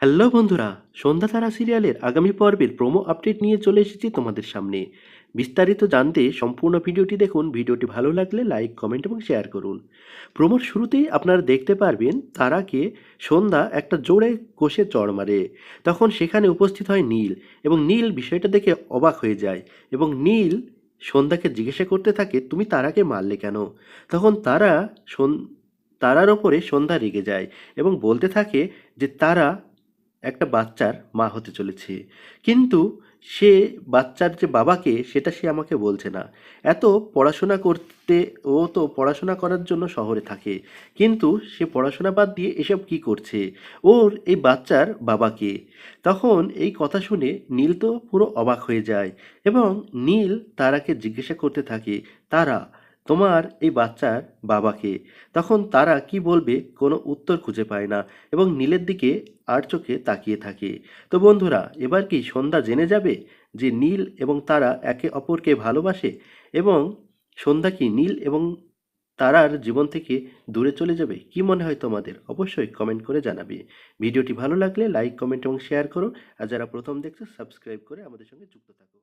Hello বন্ধুরা, সন্ধ্যা তারা সিরিয়ালের আগামী পর্বের প্রোমো আপডেট নিয়ে চলে এসেছি তোমাদের সামনে। বিস্তারিত জানতে সম্পূর্ণ ভিডিওটি দেখুন। ভিডিওটি ভালো লাগলে লাইক, কমেন্ট এবং শেয়ার করুন। প্রোমোর শুরুতেই আপনারা দেখতে পারবেন তারাকে সন্ধ্যা একটা জোরে কষে চড় মারে। তখন সেখানে উপস্থিত হয় নীল, এবং নীল বিষয়টা দেখে অবাক হয়ে যায় এবং নীল সন্ধ্যাকে জিজ্ঞাসা করতে থাকে, তুমি তারাকে মারলে কেন? তখন তারার ওপরে সন্ধ্যা রেগে যায় এবং বলতে থাকে যে তারা একটা বাচ্চার মা হতে চলেছে, কিন্তু সে বাচ্চার যে বাবাকে সেটা সে আমাকে বলছে না। এত পড়াশোনা করতে, ও তো পড়াশোনা করার জন্য শহরে থাকে, কিন্তু সে পড়াশোনা বাদ দিয়ে এসব কি করছে? ওর এই বাচ্চার বাবাকে। তখন এই কথা শুনে নীল তো পুরো অবাক হয়ে যায় এবং নীল তারাকে জিজ্ঞাসা করতে থাকে, তারা, তোমার এই বাচ্চার বাবাকে? তখন তারা কি বলবে কোনো উত্তর খুঁজে পায় না এবং নীলের দিকে আর চোখে তাকিয়ে থাকে। তো বন্ধুরা, এবার কি সন্ধ্যা জেনে যাবে যে নীল এবং তারা একে অপরকে ভালোবাসে, এবং সন্ধ্যা কি নীল এবং তারার জীবন থেকে দূরে চলে যাবে? কি মনে হয় তোমাদের? অবশ্যই কমেন্ট করে জানাবে। ভিডিওটি ভালো লাগলে লাইক, কমেন্ট এবং শেয়ার করো। আর যারা প্রথম দেখছো সাবস্ক্রাইব করে আমাদের সঙ্গে যুক্ত থাকো।